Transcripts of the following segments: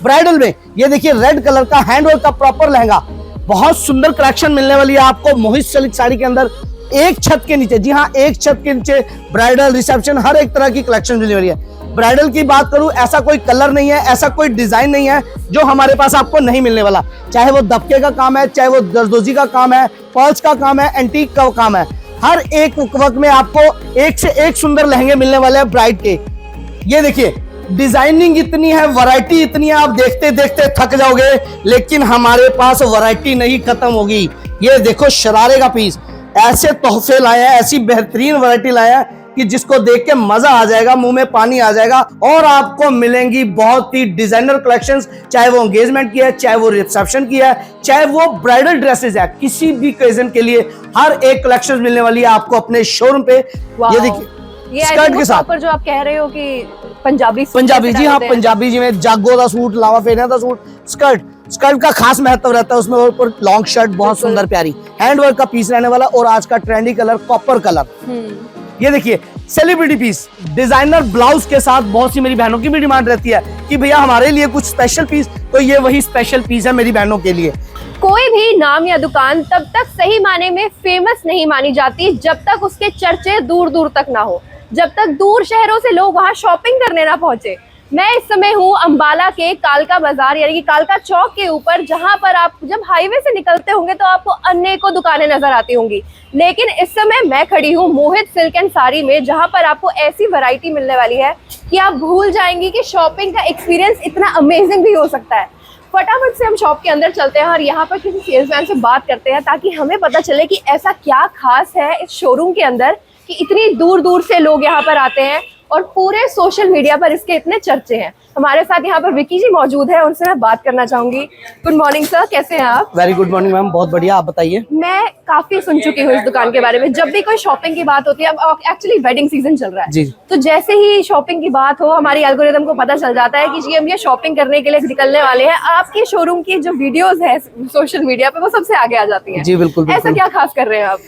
Bridal में ये देखिए रेड कलर का हैंडवर्क का प्रॉपर लहंगा, बहुत सुंदर कलेक्शन मिलने वाली है आपको मोहित सिल्क साड़ी के अंदर। एक छत के नीचे, जी हाँ, एक छत के नीचे ब्राइडल रिसेप्शन हर एक तरह की कलेक्शन मिलने वाली है। ब्राइडल की बात करूं, ऐसा कोई कलर नहीं है, ऐसा कोई डिजाइन नहीं है जो हमारे पास आपको नहीं मिलने वाला। चाहे वो दबके का काम है, चाहे वो दरदोजी का काम है, पर्ल्स का काम है, एंटीक का काम है, हर एक वक्त में आपको एक से एक सुंदर लहंगे मिलने वाले हैं ब्राइड के। ये देखिए डिजाइनिंग इतनी है, वैरायटी इतनी है, आप देखते देखते थक जाओगे, लेकिन हमारे पास वैरायटी नहीं खत्म होगी। ये देखो शरारे का पीस, ऐसे तोहफे लाए हैं, ऐसी बेहतरीन वैरायटी लाए हैं कि जिसको देख के मजा आ जाएगा, मुंह में पानी आ जाएगा। और आपको मिलेंगी बहुत ही डिजाइनर कलेक्शंस, चाहे वो एंगेजमेंट की है, चाहे वो रिसेप्शन की है, चाहे वो ब्राइडल ड्रेसेस है, किसी भी ओकेजन के लिए हर एक कलेक्शन मिलने वाली है आपको अपने शोरूम पे। ये देखिए स्कर्ट के साथ जो आप कह रहे हो कि पंजाबी जी हाँ, पंजाबी जिवें जागो का सूट, लावा फेरिया का सूट, स्कर्ट का खास महत्व रहता है उसमें। और लॉन्ग शर्ट बहुत सुंदर प्यारी हैंडवर्क का पीस रहने वाला, और आज का ट्रेंडी कलर कॉपर कलर। ये देखिए सेलिब्रिटी पीस डिजाइनर ब्लाउज के साथ, बहुत सी मेरी बहनों की भी डिमांड रहती है कि भैया हमारे लिए कुछ स्पेशल पीस, तो ये वही स्पेशल पीस है मेरी बहनों के लिए। कोई भी नाम या दुकान तब तक सही माने में फेमस नहीं मानी जाती जब तक उसके चर्चे दूर दूर तक ना हो, जब तक दूर शहरों से लोग वहां शॉपिंग करने ना पहुंचे। मैं इस समय हूँ अंबाला के कालका बाजार यानी कि कालका चौक के ऊपर, जहां पर आप जब हाईवे से निकलते होंगे तो आपको अनेकों दुकानें नजर आती होंगी, लेकिन इस समय मैं खड़ी हूँ मोहित सिल्क एंड साड़ी में, जहां पर आपको ऐसी वैरायटी मिलने वाली है कि आप भूल जाएंगी कि शॉपिंग का एक्सपीरियंस इतना अमेजिंग भी हो सकता है। फटाफट से हम शॉप के अंदर चलते हैं और यहाँ पर किसी सेल्समैन से बात करते हैं ताकि हमें पता चले कि ऐसा क्या खास है इस शोरूम के अंदर कि इतनी दूर दूर से लोग यहाँ पर आते हैं और पूरे सोशल मीडिया पर इसके इतने चर्चे हैं। हमारे साथ यहाँ पर विकी जी मौजूद है, उनसे मैं बात करना चाहूंगी। गुड मॉर्निंग सर, कैसे हैं आप? वेरी गुड मॉर्निंग मैम, बहुत बढ़िया, आप बताइए। मैं काफी सुन चुकी हूँ इस दुकान के बारे में। जब भी कोई शॉपिंग की बात होती है, अब एक्चुअली वेडिंग सीजन चल रहा है जी, तो जैसे ही शॉपिंग की बात हो हमारी एल्गोरिदम को पता चल जाता है कि जी हम ये शॉपिंग करने के लिए निकलने वाले हैं। आपके शोरूम की जो वीडियोस है सोशल मीडिया पे वो सबसे आगे आ जाती है। जी बिल्कुल, ऐसा क्या खास कर रहे हैं आप?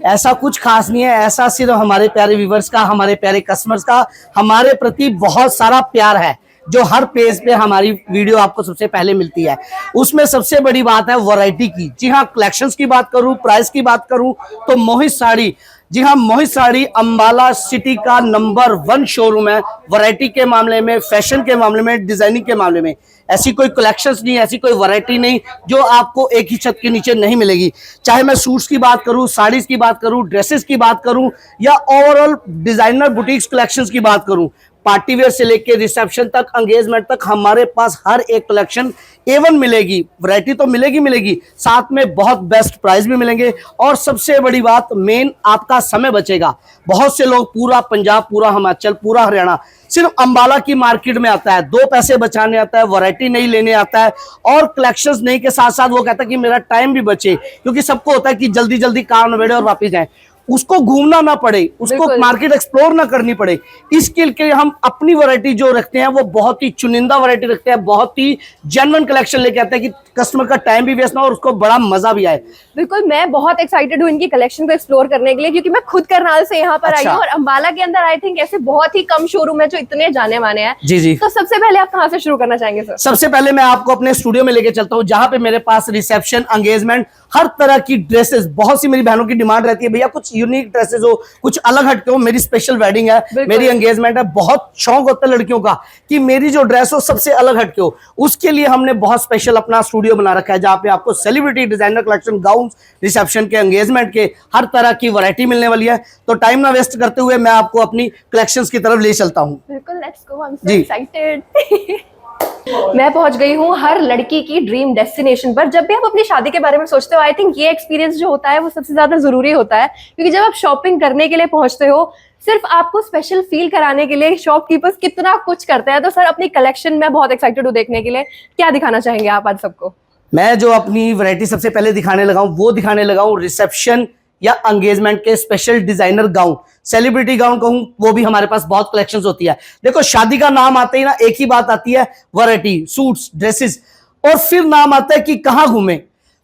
ऐसा कुछ खास नहीं है, ऐसा सिर्फ हमारे प्यारे व्यूवर्स का, हमारे प्यारे कस्टमर्स का हमारे प्रति बहुत सारा प्यार है, जो हर पेज पे हमारी वीडियो आपको सबसे पहले मिलती है। उसमें सबसे बड़ी बात है वैरायटी की। जी हाँ, कलेक्शंस की बात करूं, प्राइस की बात करूं तो मोहित साड़ी, जी हाँ, मोहित साड़ी अंबाला सिटी का नंबर 1 शोरूम है। वैरायटी के मामले में, फैशन के मामले में, डिजाइनिंग के मामले में ऐसी कोई कलेक्शंस नहीं, ऐसी कोई वैरायटी नहीं जो आपको एक ही छत के नीचे नहीं मिलेगी। चाहे मैं सूट्स की बात करूं, साड़ीज की बात करूं, ड्रेसेस की बात करूं, या ओवरऑल डिजाइनर बुटीक्स कलेक्शंस की बात करूं, पार्टी वेयर से लेके रिसेप्शन तक, एंगेजमेंट तक हमारे पास हर एक कलेक्शन A1 मिलेगी। वैरायटी तो मिलेगी, साथ में बहुत बेस्ट प्राइस भी मिलेंगे। और सबसे बड़ी बात, मेन आपका समय बचेगा। बहुत से लोग पूरा पंजाब, पूरा हिमाचल, पूरा हरियाणा सिर्फ अंबाला की मार्केट में आता है, 2 पैसे बचाने आता है, वैरायटी नहीं लेने आता है, और कलेक्शंस नहीं के साथ साथ वो कहता है कि मेरा टाइम भी बचे, क्योंकि सबको होता है कि जल्दी जल्दी काम निबेड़े और वापिस जाए, उसको घूमना ना पड़े, उसको मार्केट एक्सप्लोर ना करनी पड़े। इसके लिए हम अपनी वैरायटी जो रखते हैं वो बहुत ही चुनिंदा वैरायटी रखते हैं, बहुत ही जेन्युइन कलेक्शन लेके आते हैं कि कस्टमर का टाइम भी वेस्ट ना हो और उसको बड़ा मजा भी आए। बिल्कुल, मैं बहुत एक्साइटेड हूँ इनकी कलेक्शन को एक्सप्लोर करने के लिए, क्योंकि मैं खुद करनाल से यहाँ पर आई हूँ और अंबाला के अंदर आई थिंक ऐसे बहुत ही कम शोरूम है जो इतने जाने माने हैं। जी जी। तो सबसे पहले आप कहाँ से शुरू करना चाहेंगे सर? सबसे पहले मैं आपको अपने स्टूडियो में लेके चलता हूँ, जहाँ पे मेरे पास रिसेप्शन, एंगेजमेंट, हर तरह की ड्रेसेस, बहुत सी मेरी बहनों की डिमांड रहती है भैया कुछ यूनिक ड्रेसेस हो, कुछ अलग हटके हो। मेरी स्पेशल वेडिंग है, मेरी एंगेजमेंट है, बहुत शौक होता है लड़कियों का कि मेरी जो ड्रेस हो सबसे अलग हटके हो। उसके लिए हमने बहुत स्पेशल अपना स्टूडियो बना रखा है, जहाँ पे आपको celebrity designer collection, gown, reception के, एंगेजमेंट के हर तरह की वैरायटी मिलने वाली है। तो टाइम ना वेस्ट करते हुए मैं आपको अपनी कलेक्शंस की तरफ ले चलता हूँ। बिल्कुल, let's go, I am so excited. मैं पहुंच गई हूँ हर लड़की की ड्रीम डेस्टिनेशन पर। जब भी आप अपनी शादी के बारे में सोचते हो, आई थिंक ये एक्सपीरियंस जो होता है वो सबसे ज्यादा जरूरी होता है, क्योंकि जब आप शॉपिंग करने के लिए पहुंचते हो, सिर्फ आपको स्पेशल फील कराने के लिए शॉपकीपर्स कितना कुछ करते हैं। तो सर, अपनी कलेक्शन में बहुत एक्साइटेड हूँ देखने के लिए, क्या दिखाना चाहेंगे आप आज सबको? मैं जो अपनी वैरायटी सबसे पहले दिखाने लगा हूँ वो दिखाने लगा हूँ रिसेप्शन या एंगेजमेंट के special designer gown, celebrity gown कहूं, वो भी हमारे पास बहुत कलेक्शंस होती है। देखो, शादी का नाम आते ही ना एक ही बात आती है, वैरायटी, सूट्स, ड्रेसेस, और फिर नाम आता है कि कहां घूमें।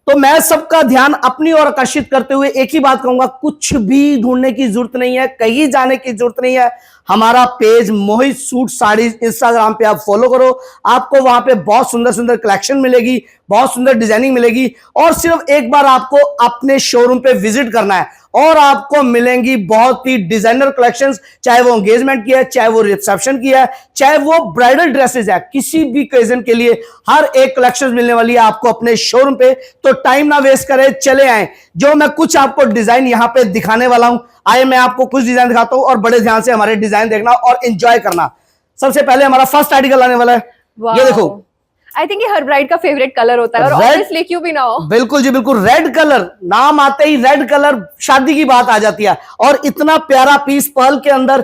तो मैं सबका ध्यान अपनी ओर आकर्षित करते हुए एक ही बात कहूंगा, कुछ भी ढूंढने की जरूरत नहीं है, कहीं जाने की जरूरत नहीं है। हमारा पेज मोहित सूट साड़ी इंस्टाग्राम पे आप फॉलो करो, आपको वहां पे बहुत सुंदर सुंदर कलेक्शन मिलेगी, बहुत सुंदर डिजाइनिंग मिलेगी। और सिर्फ एक बार आपको अपने शोरूम पे विजिट करना है और आपको मिलेंगी बहुत ही डिजाइनर कलेक्शंस, चाहे वो एंगेजमेंट की है, चाहे वो रिसेप्शन की है, चाहे वो ब्राइडल ड्रेसेस है, किसी भी ओकेजन के लिए हर एक कलेक्शन मिलने वाली है आपको अपने शोरूम पे। तो टाइम ना वेस्ट करें, चले आए। जो मैं कुछ आपको डिजाइन यहां पे दिखाने वाला हूं, आइए मैं आपको कुछ डिजाइन दिखाता हूं और बड़े ध्यान से हमारे डिजाइन देखना और एंजॉय करना। सबसे पहले हमारा फर्स्ट आर्टिकल आने वाला है, ये देखो। आई थिंक ये हर ब्राइड का फेवरेट कलर होता है और ऑब्वियसली क्यों भी ना हो। बिल्कुल जी बिल्कुल, रेड कलर, नाम आते ही रेड कलर, शादी की बात आ जाती है। और इतना प्यारा पीस पर्ल के अंदर,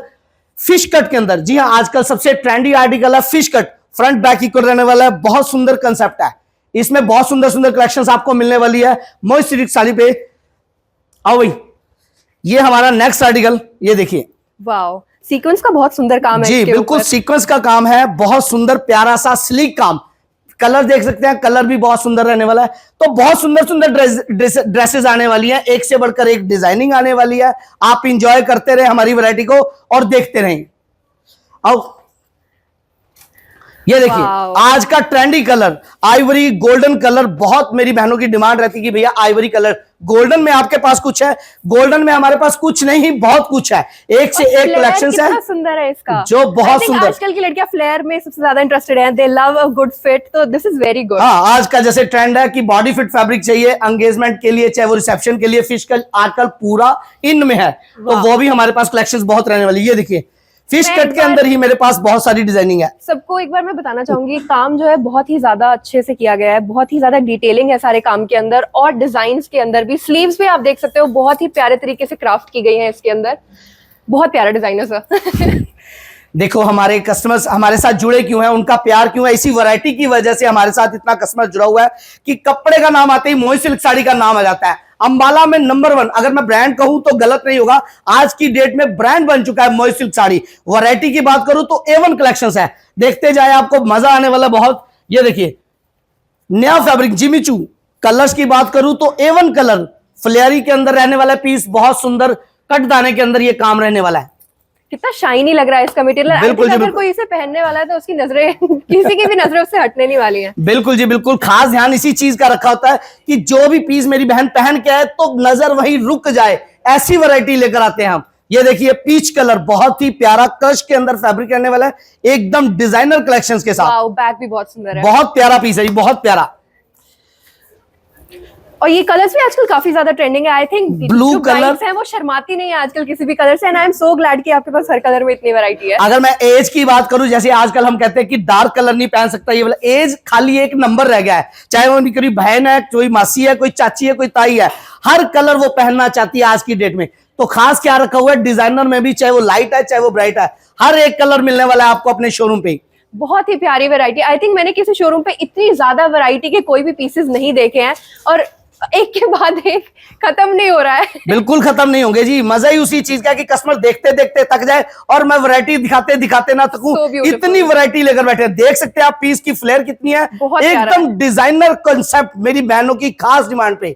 फिश कट के अंदर। जी हाँ, आजकल सबसे ट्रेंडी आर्टिकल है fish cut, front back equal रहने वाला है, बहुत सुंदर कंसेप्ट है। इसमें बहुत सुंदर सुंदर कलेक्शंस आपको मिलने वाली है मोहित सिल्क साड़ी पे। आओ भाई, ये हमारा नेक्स्ट आर्टिकल, ये देखिए। वाओ, सीक्वेंस का बहुत सुंदर काम है जी इसके बिल्कुल, ऊपर। सीक्वेंस का काम है, बहुत सुंदर प्यारा सा स्लीक काम। कलर देख सकते हैं, कलर भी बहुत सुंदर रहने वाला है। तो बहुत सुंदर सुंदर ड्रेसेस आने वाली हैं, एक से बढ़कर एक डिजाइनिंग आने वाली है। आप इंजॉय करते रहे हमारी वैरायटी को और देखते रहें। अब ये देखिए, आज का trendy colour Ivory golden colour, बहुत मेरी बहनों की डिमांड रहती है कि भैया आइवरी कलर, गोल्डन में आपके पास कुछ है, गोल्डन में हमारे पास कुछ नहीं, बहुत कुछ है, एक से एक कलेक्शंस है। सुंदर है इसका, जो बहुत सुंदर। आजकल की लड़कियां फ्लेयर में सबसे ज्यादा इंटरेस्टेड हैं, दे लव अ गुड फिट, तो दिस इज वेरी गुड। हाँ, आज का जैसे ट्रेंड है कि बॉडी फिट फैब्रिक चाहिए एंगेजमेंट के लिए, चाहे वो रिसेप्शन के लिए, फिश का आजकल पूरा इन में है, तो वो भी हमारे पास कलेक्शंस बहुत रहने वाली है। ये देखिए, फिश कट के अंदर ही मेरे पास बहुत सारी डिजाइनिंग है। सबको एक बार मैं बताना चाहूंगी, काम जो है बहुत ही ज्यादा अच्छे से किया गया है, बहुत ही ज्यादा डिटेलिंग है सारे काम के अंदर, और डिजाइन्स के अंदर भी, स्लीव्स भी आप देख सकते हो बहुत ही प्यारे तरीके से क्राफ्ट की गई है इसके अंदर। बहुत प्यारा डिजाइन है सर। देखो, हमारे कस्टमर्स हमारे साथ जुड़े क्यों हैं, उनका प्यार क्यों है, इसी वैरायटी की वजह से हमारे साथ इतना कस्टमर जुड़ा हुआ है कि कपड़े का नाम आते ही मोहित सिल्क साड़ी का नाम आ जाता है। अंबाला में नंबर 1, अगर मैं ब्रांड कहूं तो गलत नहीं होगा, आज की डेट में ब्रांड बन चुका है मोहित सिल्क साड़ी। वैरायटी की बात करूं तो A1 कलेक्शंस है, देखते जाए, आपको मजा आने वाला बहुत। ये देखिए, नया फैब्रिक जिमीचू। कलर्स की बात करूं तो A1 कलर, फ्लेयरी के अंदर रहने वाला पीस, बहुत सुंदर कट दाने के अंदर ये काम रहने वाला है। कितना शाइनी लग रहा है इसका मटेरियल। बिल्कुल जी, अगर कोई इसे पहनने वाला है तो उसकी नजरें किसी की भी नजरें उससे हटने नहीं वाली हैं। बिल्कुल जी बिल्कुल, खास ध्यान इसी चीज का रखा होता है कि जो भी पीस मेरी बहन पहन के आए तो नजर वहीं रुक जाए, ऐसी वैरायटी लेकर आते हैं हम। ये देखिए, पीच कलर, बहुत ही प्यारा क्रश के अंदर फैब्रिक रहने वाला है, एकदम डिजाइनर कलेक्शंस के साथ। वाओ, बैक भी बहुत सुंदर है, बहुत प्यारा पीस है, बहुत प्यारा। और ये कलर्स भी आजकल काफी ज्यादा ट्रेंडिंग है। आई थिंक ब्लू कलर है वो शर्माती नहीं है आजकल किसी भी कलर से, and I am so glad कि आपके पास हर कलर में इतनी वैरायटी है। अगर मैं एज की बात करूं, जैसे आजकल हम कहते हैं कि डार्क कलर नहीं पहन सकता, ये वाला एज खाली एक नंबर रह गया है। चाहे वो कोई बहन है, कोई मासी है, कोई चाची है, कोई ताई है, हर कलर वो पहनना चाहती है आज की डेट में। तो खास क्या रखा हुआ है डिजाइनर में भी, चाहे वो लाइट है चाहे वो ब्राइट है, हर एक कलर मिलने वाला है आपको अपने शोरूम पे। बहुत ही प्यारी वैरायटी। आई थिंक मैंने किसी शोरूम पे इतनी ज्यादा वैरायटी के कोई भी पीसेस नहीं देखे हैं, और एक के बाद एक खत्म नहीं हो रहा है। बिल्कुल खत्म नहीं होंगे जी, मजा ही उसी चीज का कि कस्टमर देखते देखते थक जाए और मैं वैरायटी दिखाते दिखाते ना थकूं। इतनी वैरायटी लेकर बैठे, देख सकते हैं आप पीस की फ्लेयर कितनी है, एकदम डिजाइनर कॉन्सेप्ट, मेरी बहनों की खास डिमांड पे।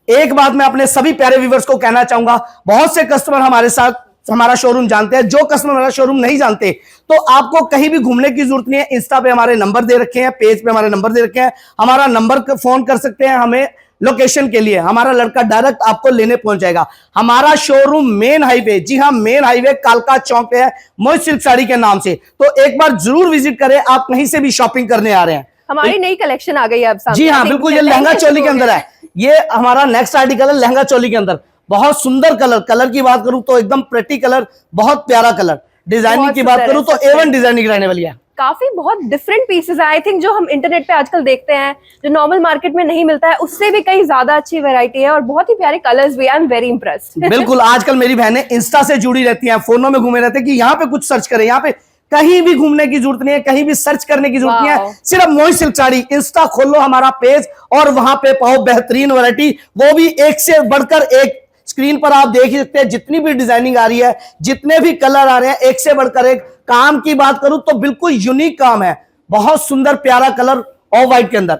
एक बात मैं अपने सभी प्यारे व्यूअर्स को कहना चाहूंगा, बहुत से कस्टमर हमारे साथ हमारा शोरूम जानते हैं, जो कस्टमर हमारा शोरूम नहीं जानते तो आपको कहीं भी घूमने की जरूरत नहीं है। इंस्टा पे हमारे नंबर दे रखे हैं, पेज पे हमारे नंबर दे रखे हैं, हमारा नंबर फोन कर सकते हैं हमें लोकेशन के लिए, हमारा लड़का डायरेक्ट आपको लेने पहुंच जाएगा। हमारा शोरूम मेन हाईवे, जी हाँ मेन हाईवे कालका चौक पे है, मोहित सिल्क साड़ी के नाम से। तो एक बार जरूर विजिट करें, आप कहीं से भी शॉपिंग करने आ रहे हैं। हमारी नई कलेक्शन आ गई है अब सामने। जी हाँ बिल्कुल, ये लहंगा चोली के अंदर है, ये हमारा नेक्स्ट आर्टिकल है लहंगा चोली के अंदर। बहुत सुंदर कलर, कलर की बात करूं तो एकदम प्रेटी कलर, बहुत प्यारा कलर। डिजाइनिंग की बात करूं तो A1 डिजाइनिंग रहने वाली है। काफी बहुत डिफरेंट पीसेस है। आई थिंक जो हम इंटरनेट पे आजकल देखते हैं, जो नॉर्मल मार्केट में नहीं मिलता है, उससे भी कहीं ज्यादा अच्छी वैरायटी है और बहुत ही प्यारे कलर्स भी। I am very impressed. बिल्कुल, आजकल मेरी बहनें इंस्टा से जुड़ी रहती हैं, फोनों में घूमे रहते हैं कि यहाँ पे कुछ सर्च करें, यहाँ पे कहीं भी घूमने की जरूरत नहीं है, कहीं भी सर्च करने की जरूरत नहीं है, सिर्फ मोहित सिल्क साड़ी। इंस्टा खोलो हमारा पेज और वहां पे पाओ बेहतरीन वैरायटी, वो भी एक से बढ़कर एक। स्क्रीन पर आप देख ही सकते हैं जितनी भी डिजाइनिंग आ रही है, जितने भी कलर आ रहे हैं, एक से बढ़कर एक। काम की बात करूं तो बिल्कुल यूनिक काम है, बहुत सुंदर प्यारा कलर ऑफ व्हाइट के अंदर।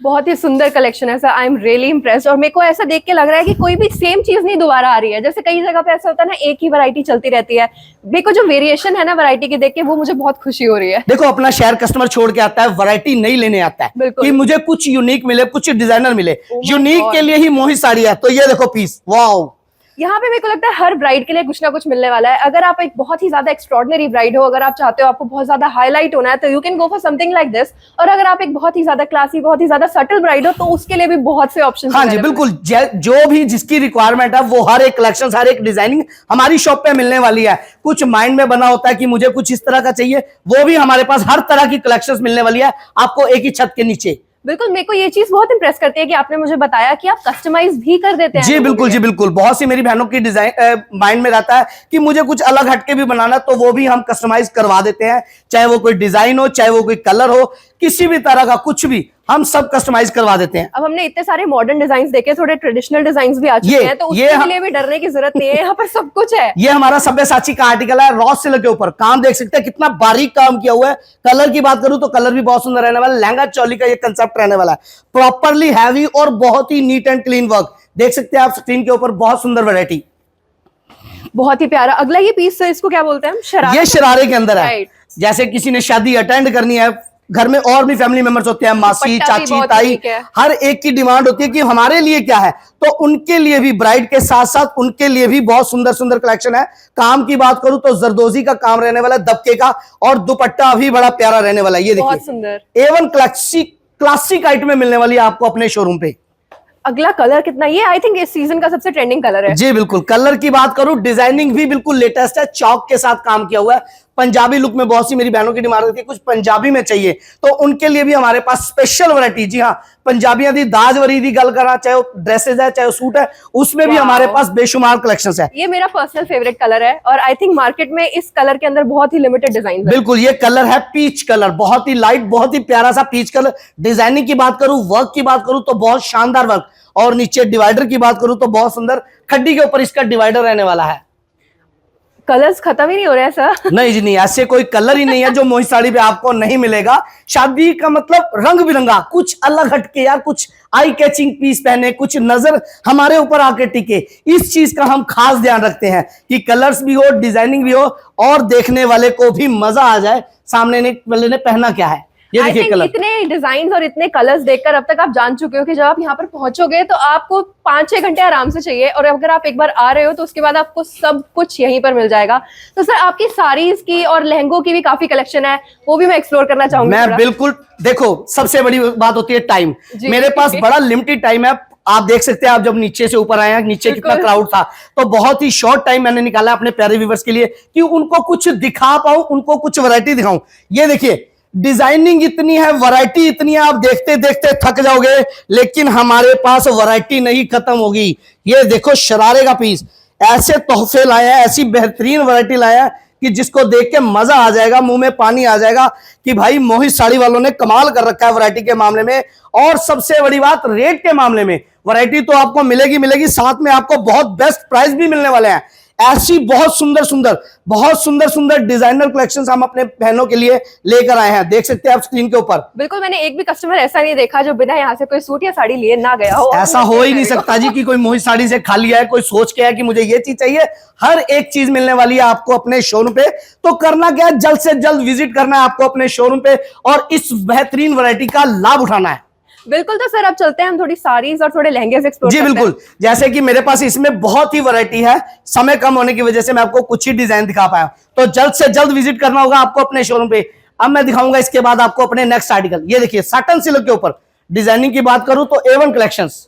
बहुत ही सुंदर कलेक्शन है sir, I am really impressed. और मेरे को ऐसा देख के लग रहा है कि कोई भी सेम चीज नहीं दोबारा आ रही है। जैसे कई जगह पे ऐसा होता है ना, एक ही वैरायटी चलती रहती है, मेरे को जो वेरिएशन है ना वैरायटी की देख के, वो मुझे बहुत खुशी हो रही है। देखो, अपना शहर कस्टमर छोड़ के आता है, वैरायटी नहीं लेने आता है बिल्कुल। कि मुझे कुछ यूनिक मिले, कुछ डिजाइनर मिले। Oh my unique God। के लिए ही मोहित साड़ी है। तो ये देखो पीस, वाओ। यहाँ पे मेरे को लगता है हर ब्राइड के लिए कुछ ना कुछ मिलने वाला है। अगर आप एक बहुत ही ज्यादा एक्स्ट्रॉर्डिनरी ब्राइड हो, अगर आप चाहते हो आपको बहुत ज्यादा हाईलाइट होना है, तो you can go for something like this. और अगर आप एक बहुत ही ज्यादा क्लासी, बहुत ही ज्यादा सटल ब्राइड हो, तो उसके लिए भी बहुत से ऑप्शन। हाँ जी, बिल्कुल। जो भी जिसकी रिक्वायरमेंट है, वो हर एक कलेक्शन, हर एक डिजाइनिंग हमारी शॉप पे मिलने वाली है। कुछ माइंड में बना होता है कि मुझे कुछ इस तरह का चाहिए, वो भी हमारे पास हर तरह की कलेक्शंस मिलने वाली है आपको एक ही छत के नीचे। बिल्कुल, मेरे को ये चीज बहुत इंप्रेस करती है कि आपने मुझे बताया कि आप कस्टमाइज भी कर देते हैं। जी बिल्कुल, जी बिल्कुल। बहुत सी मेरी बहनों की डिजाइन माइंड में रहता है कि मुझे कुछ अलग हटके भी बनाना, तो वो भी हम कस्टमाइज करवा देते हैं। चाहे वो कोई डिजाइन हो, चाहे वो कोई कलर हो, किसी भी तरह का कुछ भी हम सब कस्टमाइज करवा देते हैं। अब हमने इतने सारे मॉडर्न डिजाइन देखे, थोड़े ट्रेडिशनल डिजाइन भी आ चुके हैं, तो उसके लिए भी डरने की जरूरत नहीं है, यहाँ पर सब कुछ है। ये हमारा सब्यसाची का आर्टिकल है, रॉ सिल्क के ऊपर। काम देख सकते हैं कितना बारीक काम किया हुआ है। कलर की बात करूं तो कलर भी बहुत सुंदर रहने वाला है। लहंगा चोली का ये कंसेप्ट रहने वाला है, प्रॉपरली हैवी और बहुत ही नीट एंड क्लीन वर्क। देख सकते हैं आप स्क्रीन के ऊपर, बहुत सुंदर वैरायटी, बहुत ही प्यारा। अगला ये पीस इसको क्या बोलते हैं हम? शरारे। ये शरारे के अंदर है। Right। जैसे किसी ने शादी अटेंड करनी है, घर में और भी फैमिली मेंबर्स होते हैं, मासी, दुपट्टा भी चाची, बहुत ताई, यूनिक है। हर एक की डिमांड होती है कि हमारे लिए क्या है, तो उनके लिए भी, ब्राइड के साथ साथ उनके लिए भी बहुत सुंदर सुंदर कलेक्शन है। काम की बात करूं तो जरदोजी का काम रहने वाला है, दबके का, और दुपट्टा भी बड़ा प्यारा रहने वाला है। ये बहुत देखिए, सुंदर। एवन क्लासिक आइटम में मिलने वाली है आपको अपने शोरूम पे। अगला कलर कितना, ये आई थिंक इस सीजन का सबसे ट्रेंडिंग कलर है। जी बिल्कुल। कलर की बात करूं, डिजाइनिंग भी बिल्कुल लेटेस्ट है, चौक के साथ काम किया हुआ है। पंजाबी लुक में बहुत सी मेरी बहनों की डिमांड होती है, कुछ पंजाबी में चाहिए, तो उनके लिए भी हमारे पास स्पेशल वैरायटी। जी हाँ, पंजाबियों की दाज वरी की गल करा, चाहे वो ड्रेसेस है, चाहे वो सूट है, उसमें भी हमारे पास बेशुमार कलेक्शंस है। ये मेरा पर्सनल फेवरेट कलर है, और आई थिंक मार्केट में इस कलर के अंदर बहुत ही लिमिटेड डिजाइन है। बिल्कुल, ये कलर है पीच कलर, बहुत ही लाइट, बहुत ही प्यारा सा पीच कलर। डिजाइनिंग की बात करूं, वर्क की बात करूं तो बहुत शानदार वर्क, और नीचे डिवाइडर की बात करूं तो बहुत सुंदर खड्डी के ऊपर इसका डिवाइडर रहने वाला है। कलर्स खत्म ही नहीं हो रहे हैं सर। नहीं जी नहीं, ऐसे कोई कलर ही नहीं है जो मोहित साड़ी पे आपको नहीं मिलेगा। शादी का मतलब रंग बिरंगा, कुछ अलग हटके यार, कुछ आई कैचिंग पीस पहने, कुछ नजर हमारे ऊपर आके टिके, इस चीज का हम खास ध्यान रखते हैं कि कलर्स भी हो, डिजाइनिंग भी हो, और देखने वाले को भी मजा आ जाए सामने वाले ने पहना क्या है। ये देखिए कलर। इतने डिजाइन और इतने कलर्स देखकर अब तक आप जान चुके हो कि जब आप यहाँ पर पहुंचोगे तो आपको 5-6 घंटे आराम से चाहिए, और अगर आप एक बार आ रहे हो तो उसके बाद आपको सब कुछ यहीं पर मिल जाएगा। तो सर, आपकी साड़ीज की और लहंगों की भी काफी कलेक्शन है, वो भी मैं एक्सप्लोर करना चाहूंगी। मैं बिल्कुल, देखो सबसे बड़ी बात होती है टाइम। मेरे पास बड़ा लिमिटेड टाइम है। आप देख सकते हैं, आप जब नीचे से ऊपर आए हैं, नीचे कितना क्राउड था, तो बहुत ही शॉर्ट टाइम मैंने निकाला अपने प्यारे व्यूअर्स के लिए कि उनको कुछ दिखा पाऊं, उनको कुछ वैरायटी दिखाऊं। ये देखिए, डिजाइनिंग इतनी है, वैरायटी इतनी है, आप देखते देखते थक जाओगे, लेकिन हमारे पास वैरायटी नहीं खत्म होगी। ये देखो शरारे का पीस, ऐसे तोहफे लाए हैं, ऐसी बेहतरीन वैरायटी लाया है कि जिसको देख के मजा आ जाएगा, मुंह में पानी आ जाएगा कि भाई मोहित साड़ी वालों ने कमाल कर रखा है वैरायटी के मामले में। और सबसे बड़ी बात, रेट के मामले में वैरायटी तो आपको मिलेगी मिलेगी, साथ में आपको बहुत बेस्ट प्राइस भी मिलने वाले हैं। ऐसी बहुत सुंदर सुंदर डिजाइनर कलेक्शंस हम अपने बहनों के लिए लेकर आए हैं। देख सकते हैं आप स्क्रीन के ऊपर। बिल्कुल, मैंने एक भी कस्टमर ऐसा नहीं देखा जो बिना यहाँ से कोई सूट या साड़ी लिए ना गया हो। ऐसा हो ही नहीं सकता जी कि कोई मोहित साड़ी से खाली है, कोई सोच के है कि मुझे ये चीज चाहिए। हर एक चीज मिलने वाली है आपको अपने शोरूम पे। तो करना क्या है, जल्द से जल्द विजिट करना है आपको अपने शोरूम पे, और इस बेहतरीन वैरायटी का लाभ उठाना है। बिल्कुल। तो सर, अब चलते हैं हम थोड़ी साड़ीज और थोड़े लहंगे से एक्सप्लोर जी बिल्कुल। जैसे कि मेरे पास इसमें बहुत ही वैरायटी है, समय कम होने की वजह से मैं आपको कुछ ही डिजाइन दिखा पाया, तो जल्द से जल्द विजिट करना होगा आपको अपने शोरूम पे। अब मैं दिखाऊंगा इसके बाद आपको अपने नेक्स्ट आर्टिकल। ये देखिए, साटन सिल्क के ऊपर डिजाइनिंग की बात करूं तो एवन कलेक्शंस,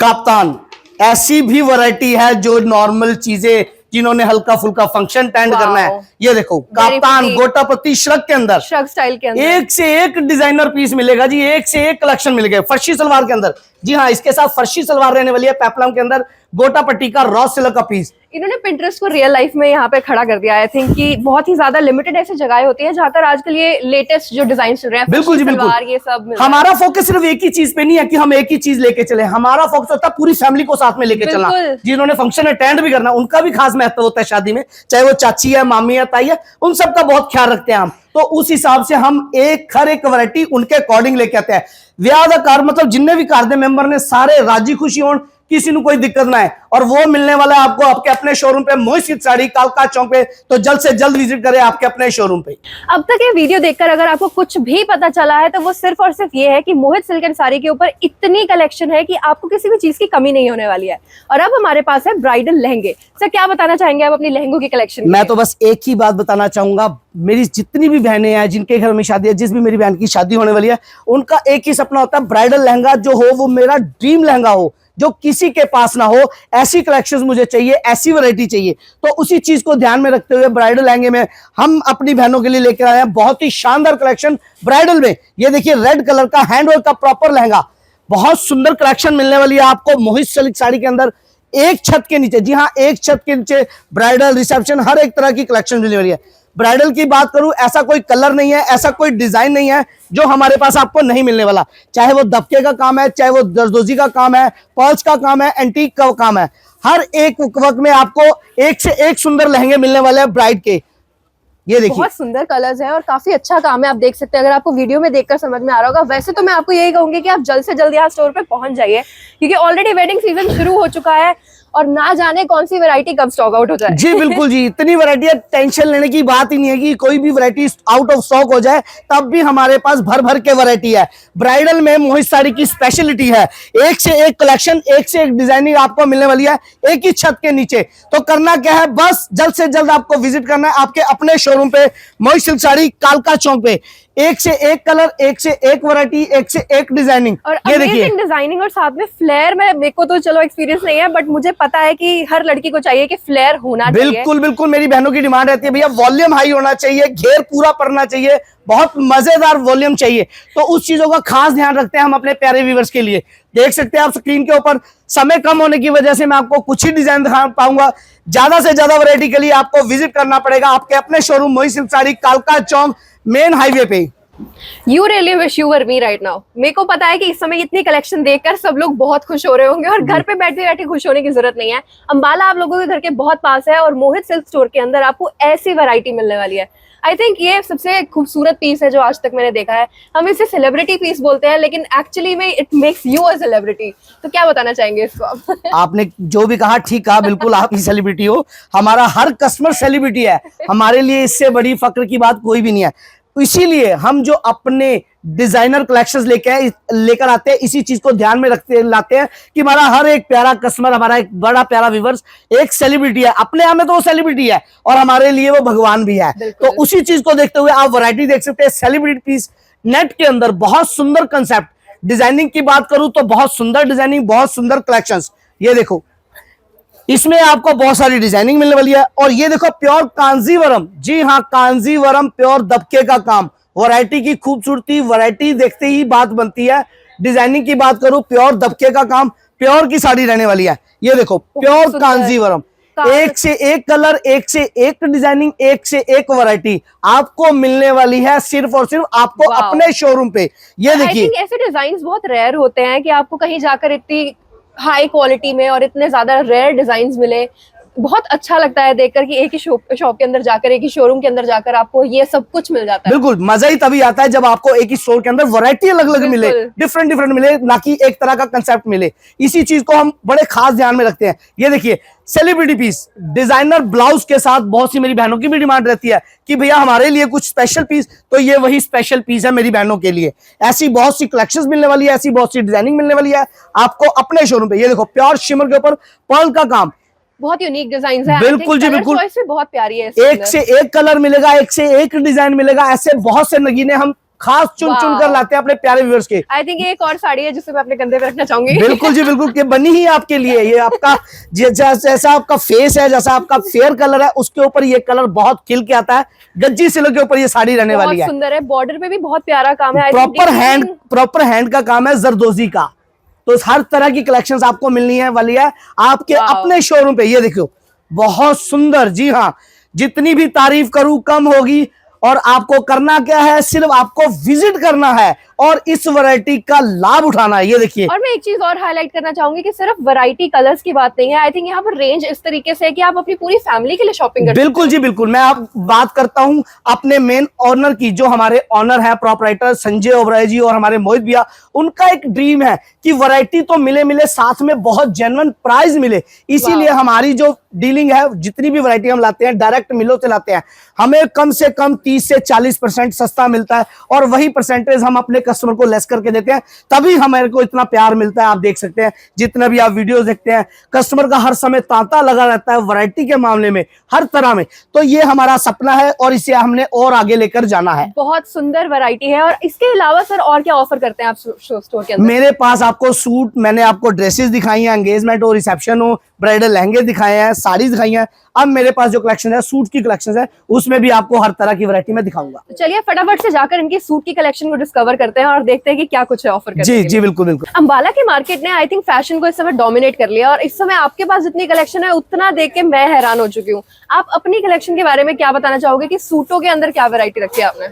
काप्तान, ऐसी भी वैरायटी है जो नॉर्मल चीजें, जिन्होंने हल्का फुल्का फंक्शन अटेंड करना है। ये देखो, काप्तान गोटापत्ती श्रग के अंदर, श्रग स्टाइल के अंदर एक से एक डिजाइनर पीस मिलेगा जी, एक से एक कलेक्शन मिलेगा फर्शी सलवार के अंदर। जी हाँ, इसके साथ फर्शी सलवार रहने वाली है, पेप्लम के अंदर गोटा पट्टी का रॉ सिल्क का पीस। इन्होंने पिंटरेस्ट को रियल लाइफ में यहाँ पे खड़ा कर दिया। आई थिंक कि बहुत ही ज्यादा लिमिटेड ऐसी जगह होती है जहाँ पर आजकल ये लेटेस्ट जो डिजाइन चल रहे हैं, बिल्कुल जी बिल्कुल, ये सब मिल रहा है। हमारा फोकस सिर्फ एक ही चीज पे नहीं है कि हम एक ही चीज लेके चले, हमारा फोकस होता है पूरी फैमिली को साथ में लेके चलना। जिन्होंने फंक्शन अटेंड भी करना उनका भी खास महत्व होता है शादी में, चाहे वो चाची है, मामी है, ताई है, उन सबका बहुत ख्याल रखते हैं हम। तो उस हिसाब से हम हर एक वैरायटी उनके अकॉर्डिंग लेके आते हैं। ब्याह का कार मतलब जितने भी कार दे मेंबर ने सारे राजी खुशी हो, किसी को कोई दिक्कत ना है, और वो मिलने वाला है आपको आपके अपने शोरूम पे, मोहित सिल्क साड़ी, कालका चौक पे। तो जल्द से जल्द विजिट करें आपके अपने शोरूम पे। अब तक ये वीडियो देखकर अगर आपको कुछ भी पता चला है तो वो सिर्फ और सिर्फ ये है कि मोहित सिल्क एंड साड़ी के ऊपर इतनी कलेक्शन है कि आपको किसी भी चीज की कमी नहीं होने वाली है। और अब हमारे पास है ब्राइडल लहंगे। सर क्या बताना चाहेंगे आप अपनी लहंगों की कलेक्शन? मैं तो बस एक ही बात बताना चाहूंगा, मेरी जितनी भी बहनें हैं जिनके घर में शादी है, जिस भी मेरी बहन की शादी होने वाली है, उनका एक ही सपना होता है ब्राइडल लहंगा जो हो वो मेरा ड्रीम लहंगा हो, जो किसी के पास ना हो। ऐसी कलेक्शंस मुझे चाहिए, ऐसी वैरायटी चाहिए। तो उसी चीज को ध्यान में रखते हुए ब्राइडल लहंगे में हम अपनी बहनों के लिए लेकर आए हैं बहुत ही शानदार कलेक्शन ब्राइडल में। ये देखिए रेड कलर का हैंडवर्क का प्रॉपर लहंगा, बहुत सुंदर कलेक्शन मिलने वाली है आपको मोहित सिल्क साड़ी के अंदर। एक छत के नीचे, जी हाँ, एक छत के नीचे ब्राइडल, रिसेप्शन, हर एक तरह की कलेक्शन मिलने वाली है। ब्राइडल की बात करूं, ऐसा कोई कलर नहीं है, ऐसा कोई डिजाइन नहीं है जो हमारे पास आपको नहीं मिलने वाला। चाहे वो दबके का काम है, चाहे वो दरदोजी का काम है, पर्ल्स का काम है, एंटीक का काम है, हर एक वक्त में आपको एक से एक सुंदर लहंगे मिलने वाले हैं ब्राइड के। ये देखिए बहुत सुंदर कलर्स हैं और काफी अच्छा काम है, आप देख सकते हैं। अगर आपको वीडियो में देखकर समझ में आ रहा होगा। वैसे तो मैं आपको यही कहूंगी कि आप जल्द से जल्द यहाँ स्टोर पे पहुंच जाइए, क्योंकि ऑलरेडी वेडिंग सीजन शुरू हो चुका है और ना जाने कौन सी वैरायटी कब स्टॉक आउट हो जाए। जी बिल्कुल जी, इतनी वैरायटी है, टेंशन लेने की बात ही नहीं है कि कोई भी वैरायटी आउट ऑफ स्टॉक हो जाए, तब भी हमारे पास भर भर के वैरायटी है। ब्राइडल में मोहित साड़ी की स्पेशलिटी है, एक से एक कलेक्शन, एक से एक डिजाइनिंग आपको मिलने वाली है एक ही छत के नीचे। तो करना क्या है, बस जल्द से जल्द आपको विजिट करना है आपके अपने शोरूम पे, मोहित सिल्क साड़ी, कालका चौक पे। एक से एक कलर, एक से एक वैरायटी, एक से एक डिजाइनिंग। और ये देखिए डिजाइनिंग और साथ में फ्लेयर में, मेरे को तो चलो एक्सपीरियंस नहीं है, बट मुझे पता है कि हर लड़की को चाहिए कि फ्लेयर होना चाहिए। बिल्कुल बिल्कुल, मेरी बहनों की डिमांड रहती है भैया वॉल्यूम हाई होना चाहिए, घेर पूरा पड़ना चाहिए, बहुत मजेदार वॉल्यूम चाहिए। तो उस चीजों का खास ध्यान रखते हैं हम अपने प्यारे व्यूअर्स के लिए। देख सकते हैं आप स्क्रीन के ऊपर, समय कम होने की वजह से मैं आपको कुछ ही डिजाइन दिखा पाऊंगा। ज्यादा से ज्यादा वैरायटी के लिए आपको विजिट करना पड़ेगा आपके अपने शोरूम मोहित सिल्क साड़ी, कालका चौक, मेन हाईवे पे। You really wish you were me right now। मेरे को पता है कि इस समय इतनी कलेक्शन देखकर सब लोग बहुत खुश हो रहे होंगे, और घर पे बैठे बैठे खुश होने की जरूरत नहीं है। अंबाला आप लोगों के घर के बहुत पास है और मोहित सिल्क स्टोर के अंदर आपको ऐसी वैरायटी मिलने वाली है। आई थिंक ये सबसे खूबसूरत पीस है जो आज तक मैंने देखा है। हम इसे सेलिब्रिटी पीस बोलते हैं, लेकिन एक्चुअली में it makes you a celebrity. तो क्या बताना चाहेंगे इसको आप? आपने जो भी कहा ठीक कहा, बिल्कुल आप ही सेलिब्रिटी हो, हमारा हर कस्टमर सेलिब्रिटी है। हमारे लिए इससे बड़ी फक्र की बात कोई भी नहीं है। इसीलिए हम जो अपने डिजाइनर कलेक्शंस लेकर आते हैं, इसी चीज को ध्यान में रखते लाते हैं कि हमारा हर एक प्यारा कस्टमर, हमारा एक बड़ा प्यारा व्यूअर्स एक सेलिब्रिटी है। अपने आप में तो वो सेलिब्रिटी है और हमारे लिए वो भगवान भी है। तो उसी चीज को देखते हुए आप वैरायटी देख सकते हैं। सेलिब्रिटी पीस नेट के अंदर बहुत सुंदर कंसेप्ट। डिजाइनिंग की बात करूं तो बहुत सुंदर डिजाइनिंग, बहुत सुंदर कलेक्शंस। ये देखो, इसमें आपको बहुत सारी डिजाइनिंग मिलने वाली है। और ये देखो प्योर कांजीवरम, जी हाँ कांजीवरम प्योर दबके का काम। वैरायटी की खूबसूरती, वैरायटी देखते ही बात बनती है। डिजाइनिंग की बात करूं, प्योर दबके का काम, प्योर की साड़ी रहने वाली है। ये देखो प्योर कांजीवरम, एक से एक कलर, एक से एक डिजाइनिंग, एक से एक वैरायटी आपको मिलने वाली है सिर्फ और सिर्फ आपको अपने शोरूम पे। ये देखिए ऐसे डिजाइन बहुत रेयर होते हैं कि आपको कहीं जाकर इतनी हाई क्वालिटी में और इतने ज्यादा रेयर डिजाइन्स मिले। बहुत अच्छा लगता है देखकर कि एक ही शॉप के अंदर जाकर, एक ही शोरूम के अंदर जाकर आपको ये सब कुछ मिल जाता है। बिल्कुल, मजा ही तभी आता है जब आपको एक ही स्टोर के अंदर वैरायटी अलग अलग मिले, डिफरेंट डिफरेंट मिले, ना कि एक तरह का कंसेप्ट मिले। इसी चीज को हम बड़े खास ध्यान में रखते हैं। ये देखिए सेलिब्रिटी पीस, डिजाइनर ब्लाउज के साथ। बहुत सी मेरी बहनों की भी डिमांड रहती है कि भैया हमारे लिए कुछ स्पेशल पीस, तो ये वही स्पेशल पीस है मेरी बहनों के लिए। ऐसी बहुत सी कलेक्शंस मिलने वाली है, ऐसी बहुत सी डिजाइनिंग मिलने वाली है आपको अपने शोरूम पे। ये देखो प्योर शिमर के ऊपर पर्ल का काम, बहुत यूनिक डिजाइन है। बिल्कुल जी बिल्कुल, चॉइस भी बहुत प्यारी है। एक से एक कलर मिलेगा, एक से एक डिजाइन मिलेगा। ऐसे बहुत से नगीने हम खास चुन चुन कर लाते हैं अपने प्यारे व्यूअर्स के। आई थिंक एक और साड़ी है जिसे मैं अपने कंधे पे रखना चाहूंगी। बिल्कुल जी बिल्कुल, कि बनी ही आपके लिए। ये आपका जैसा आपका फेस है, जैसा आपका फेयर कलर है, उसके ऊपर ये कलर बहुत खिल के आता है। गज्जी सिल्क के ऊपर ये साड़ी रहने वाली है। सुंदर है, बॉर्डर पे भी बहुत प्यारा काम है। प्रॉपर हैंड का काम है, जरदोजी का। तो हर तरह की कलेक्शंस आपको मिलनी है वाली है आपके अपने शोरूम पे। ये देखो बहुत सुंदर। जी हाँ, जितनी भी तारीफ करूं कम होगी। और आपको करना क्या है, सिर्फ आपको विजिट करना है और इस वैरायटी का लाभ उठाना है। ये देखिए, और मैं एक चीज और हाईलाइट करना चाहूंगी कि सिर्फ वैरायटी कलर्स की बात नहीं है। आई थिंक यहाँ पर रेंज इस तरीके से है कि आप अपनी पूरी फैमिली के लिए शॉपिंग कर बिल्कुल जी बिल्कुल। मैं आप बात करता हूं अपने मेन ऑनर की, जो हमारे ऑनर है प्रोपराइटर संजय ओबराय जी और हमारे मोहित भैया। उनका एक ड्रीम है कि वैरायटी तो मिले मिले, साथ में बहुत जेन्युइन प्राइस मिले। इसीलिए हमारी जो डीलिंग है, जितनी भी वैरायटी हम लाते हैं डायरेक्ट मिलों से लाते हैं, हमें कम से कम 30 से 40% सस्ता मिलता है और वही परसेंटेज हम अपने कस्टमर को लेस करके देते हैं। तभी हमारे को इतना प्यार मिलता है। आप देख सकते हैं, जितना भी आप वीडियोस देखते हैं, कस्टमर का हर समय तांता लगा रहता है वैरायटी के मामले में, हर तरह में। तो ये हमारा सपना है और इसे हमने और आगे लेकर जाना है। बहुत सुंदर वैरायटी है। और इसके अलावा सर और क्या ऑफर करते हैं आप स्टोर के अंदर? मेरे पास आपको सूट, मैंने आपको ड्रेसेस दिखाई हैं, एंगेजमेंट हो, रिसेप्शन हो, ब्राइडल लहंगे दिखाए हैं, साड़ी दिखाई हैं। अब मेरे पास जो कलेक्शन है, सूट की कलेक्शन है, उसमें भी आपको हर तरह की वैरायटी में दिखाऊंगा। तो चलिए फटाफट से जाकर इनकी सूट की कलेक्शन को डिस्कवर करते हैं और देखते हैं कि क्या कुछ है ऑफर करने जी के लिए। जी बिल्कुल बिल्कुल। अंबाला के मार्केट ने आई थिंक फैशन को इस समय डोमिनेट कर लिया और इस समय आपके पास जितनी कलेक्शन है उतना देख के मैं हैरान हो चुकी हूँ। आप अपनी कलेक्शन के बारे में क्या बताना चाहोगे कि सूटों के अंदर क्या वैरायटी रखी है आपने?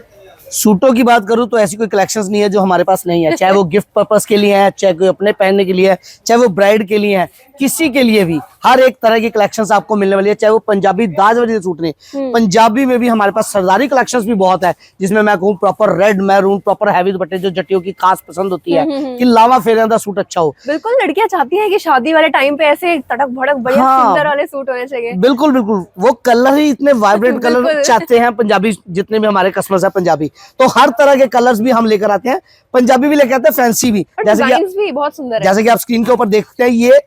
सूटों की बात करूं तो ऐसी कोई कलेक्शंस नहीं है जो हमारे पास नहीं है। चाहे वो गिफ्ट पर्पस के लिए है, चाहे कोई अपने पहनने के लिए है, चाहे वो ब्राइड के लिए है, किसी के लिए भी हर एक तरह की कलेक्शंस आपको मिलने वाली है। चाहे वो पंजाबी दाज वाले सूट नहीं, पंजाबी में भी हमारे पास सरदारी कलेक्शंस भी बहुत है, जिसमें मैं कहूँ proper red maroon, proper heavy दुपट्टे, जो जटियों की खास पसंद होती है कि लावा फेरिया दा सूट अच्छा हो। बिल्कुल, लड़कियां चाहती हैं कि शादी वाले टाइम पे ऐसे तड़क भड़क बढ़िया हाँ, सुंदर वाले सूट होने चाहिए। बिल्कुल बिल्कुल। वो कलर ही इतने वाइब्रेंट कलर चाहते हैं पंजाबी, जितने भी हमारे कस्टमर्स हैं पंजाबी, तो हर तरह के कलर्स भी हम लेकर आते हैं। पंजाबी भी लेकर आते हैं, फैंसी भी। भी बहुत सुंदर है। जैसे कि आप स्क्रीन के ऊपर देखते हैं, ये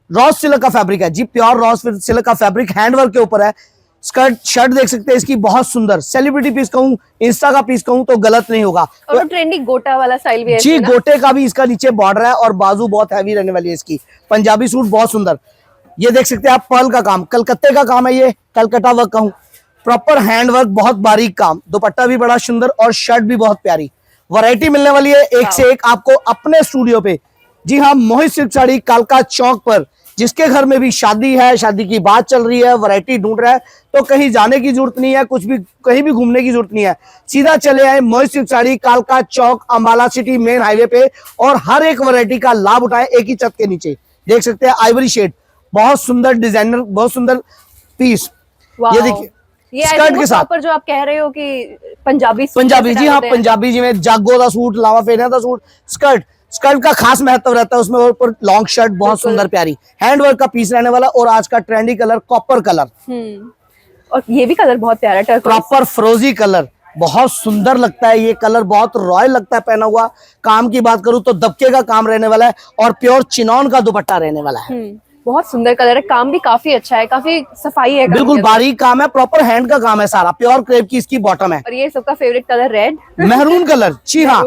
रॉस सिल्क का फैब्रिक है जी, प्योर रॉस सिल्क का फैब्रिक हैंडवर्क के ऊपर है। स्कर्ट शर्ट देख सकते हैं इसकी, बहुत सुंदर सेलिब्रिटी पीस कहूँ, इंस्टा का पीस कहूँ तो गलत नहीं होगा। और तो ट्रेंडी गोटा वाला स्टाइल भी है जी, गोटे का भी इसका नीचे बॉर्डर है और बाजू बहुत हैवी रहने वाली है इसकी। पंजाबी सूट बहुत सुंदर। ये देख सकते हैं आप, पर्ल का काम, कलकत्ते का काम है, ये कलकत्ता वर्क कहूँ, प्रॉपर हैंड वर्क, बहुत बारीक काम। दुपट्टा भी बड़ा सुंदर और शर्ट भी बहुत प्यारी। वैरायटी मिलने वाली है एक से एक आपको अपने स्टूडियो पे। जी हाँ, मोहित सिल्क साड़ी कालका चौक पर। जिसके घर में भी शादी है, शादी की बात चल रही है, वैरायटी ढूंढ रहा है, तो कहीं जाने की जरूरत नहीं है, कुछ भी कहीं भी घूमने की जरूरत नहीं है। सीधा चले आए मोहित सिल्क साड़ी कालका चौक, अंबाला सिटी मेन हाईवे पे, और हर एक वैरायटी का लाभ उठाएं एक ही छत के नीचे। देख सकते हैं आइवरी शेड, बहुत सुंदर डिजाइनर, बहुत सुंदर पीस। ये देखिए स्कर्ट के साथ, जो आप कह रहे हो कि पंजाबी जी हाँ, पंजाबी जी में जागो का सूट, लावा फेरिया का सूट, स्कर्ट का खास महत्व रहता है उसमें। ऊपर लॉन्ग शर्ट बहुत सुंदर प्यारी, हैंडवर्क का पीस रहने वाला। और आज का ट्रेंडी कलर कॉपर कलर, और ये भी कलर बहुत प्यारा है, प्रॉपर फ्रोजी कलर, बहुत सुंदर लगता है ये कलर, बहुत रॉयल लगता है पहना हुआ। काम की बात करूं तो दबके का काम रहने वाला है और प्योर चिनॉन का दुपट्टा रहने वाला है। बहुत सुंदर कलर है, काम भी काफी अच्छा है, काफी सफाई है, बिल्कुल बारीक काम है, प्रॉपर हैंड का काम है सारा। प्योर क्रेप की इसकी बॉटम है। और ये सबका favourite colour red, maroon colour. जी हाँ,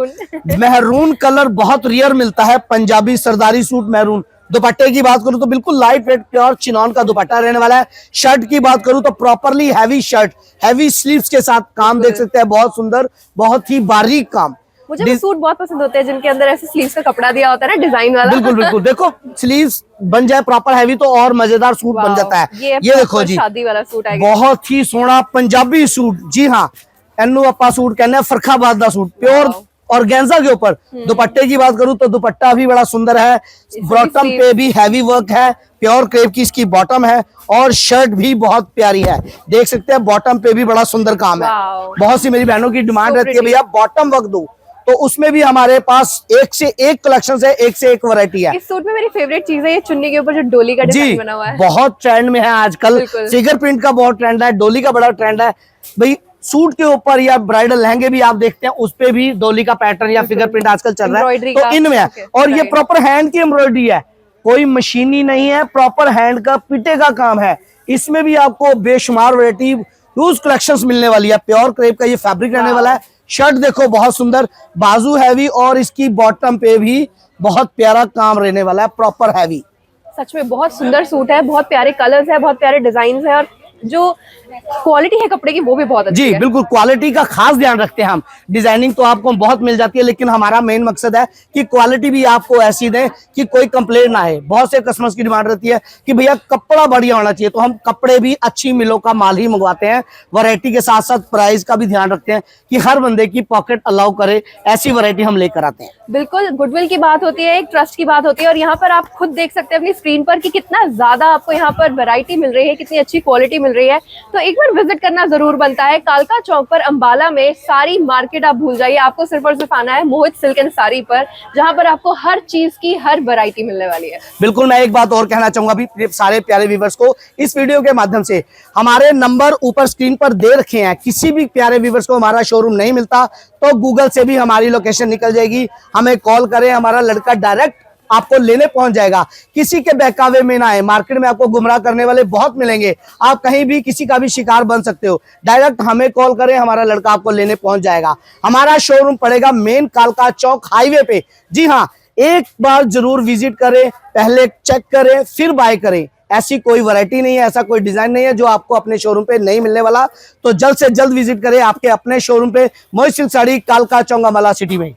मैरून कलर बहुत रेयर मिलता है। पंजाबी सरदारी सूट मैरून। दुपट्टे की बात करूं तो बिल्कुल लाइट वेट प्योर चिनॉन का दुपट्टा रहने वाला है। शर्ट की बात करूं तो properly heavy shirt, heavy sleeves के साथ काम देख सकते हैं, बहुत सुंदर, बहुत ही बारीक काम। मुझे वो सूट बहुत पसंद होते हैं जिनके अंदर ऐसे स्लीव्स का कपड़ा दिया होता है ना, डिजाइन वाला। बिल्कुल बिल्कुल, देखो स्लीव्स बन जाए प्रॉपर हैवी तो और मजेदार सूट बन जाता है। ये देखो जी, शादी वाला सूट है, बहुत ही सोहना पंजाबी सूट। जी हाँ, एनू अपा सूट कहने हैं, फरखाबाद का सूट, प्योर ऑर्गेन्जा के ऊपर। दुपट्टे की बात करूं तो दुपट्टा भी बड़ा सुंदर है, बॉटम पे भी हैवी वर्क है, प्योर क्रेप की इसकी बॉटम है, और शर्ट भी बहुत प्यारी है। देख सकते हैं बॉटम पे भी बड़ा सुंदर काम है। बहुत सी मेरी बहनों की डिमांड रहती है भैया बॉटम वर्क दो, तो उसमें भी हमारे पास एक से एक कलेक्शन है, एक से एक वैरायटी है। इस सूट में मेरी फेवरेट चीज है ये चुन्नी के ऊपर जो डोली का डिजाइन बना हुआ है, बहुत ट्रेंड में है आजकल। फिगर प्रिंट का बहुत ट्रेंड है, डोली का बड़ा ट्रेंड है भाई। सूट के ऊपर या ब्राइडल लहंगे भी आप देखते हैं, उस पे भी डोली का पैटर्न या फिगर प्रिंट आजकल चल रहा है, तो इनमें है। और ये प्रॉपर हैंड की एम्ब्रॉयडरी है, कोई मशीनी नहीं है, प्रॉपर हैंड का पिटे का काम है। इसमें भी आपको बेशुमार वैरायटी यूज कलेक्शंस मिलने वाली है। प्योर क्रेप का ये फैब्रिक रहने वाला है। शर्ट देखो बहुत सुंदर, बाजू हैवी, और इसकी बॉटम पे भी बहुत प्यारा काम रहने वाला है, प्रॉपर हैवी। सच में बहुत सुंदर सूट है, बहुत प्यारे कलर्स है, बहुत प्यारे डिजाइन है, और जो क्वालिटी है कपड़े की वो भी बहुत अच्छी जी है। बिल्कुल, क्वालिटी का खास ध्यान रखते हैं हम। डिजाइनिंग तो आपको बहुत मिल जाती है, लेकिन हमारा मेन मकसद है कि क्वालिटी भी आपको ऐसी दें कि कोई कंप्लेंट ना आए। बहुत से कस्टमर्स की डिमांड रहती है कि भैया कपड़ा बढ़िया होना चाहिए, तो हम कपड़े भी अच्छी मिलों का माल ही मंगवाते हैं। वैरायटी के साथ साथ प्राइस का भी ध्यान रखते हैं कि हर बंदे की पॉकेट अलाउ करे, ऐसी वैरायटी हम लेकर आते हैं। बिल्कुल, गुडविल की बात होती है, एक ट्रस्ट की बात होती है, और यहाँ पर आप खुद देख सकते हैं अपनी स्क्रीन पर कि कितना ज्यादा आपको यहाँ पर वैरायटी मिल रही है, कितनी अच्छी क्वालिटी मिल रही है। तो एक बार विजिट करना जरूर बनता है। कालका चौक पर अंबाला में सारी मार्केट आप भूल जाइए, आपको सिर्फ और सिर्फ आना है मोहित सिल्क एंड साड़ी पर, जहाँ पर आपको हर चीज की हर वैरायटी मिलने वाली है। बिल्कुल, मैं एक बात और कहना चाहूंगा भी सारे प्यारे व्यूवर्स को इस वीडियो के माध्यम से। हमारे नंबर ऊपर स्क्रीन पर दे रखे हैं, किसी भी प्यारे व्यूवर्स को हमारा शोरूम नहीं मिलता तो गूगल से भी हमारी लोकेशन निकल जाएगी, हमें कॉल करें, हमारा लड़का डायरेक्ट आपको लेने पहुंच जाएगा। किसी के बहकावे में ना आए, मार्केट में आपको गुमराह करने वाले बहुत मिलेंगे, आप कहीं भी किसी का भी शिकार बन सकते हो। डायरेक्ट हमें कॉल करें, हमारा लड़का आपको लेने पहुंच जाएगा। हमारा शोरूम पड़ेगा मेन कालका चौक हाईवे पे। जी हाँ, एक बार जरूर विजिट करें, पहले चेक करें फिर बाय करें। ऐसी कोई वैरायटी नहीं है, ऐसा कोई डिजाइन नहीं है जो आपको अपने शोरूम पे नहीं मिलने वाला। तो जल्द से जल्द विजिट करें आपके अपने शोरूम पे, मोहित सिल्क साड़ी, कालका चौक, अंबाला सिटी में।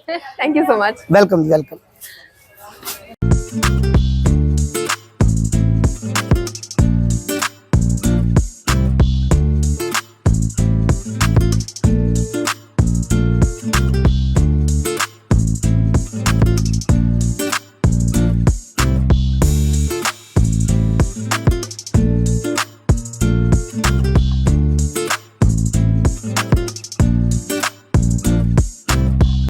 Thank you so much. Welcome welcome.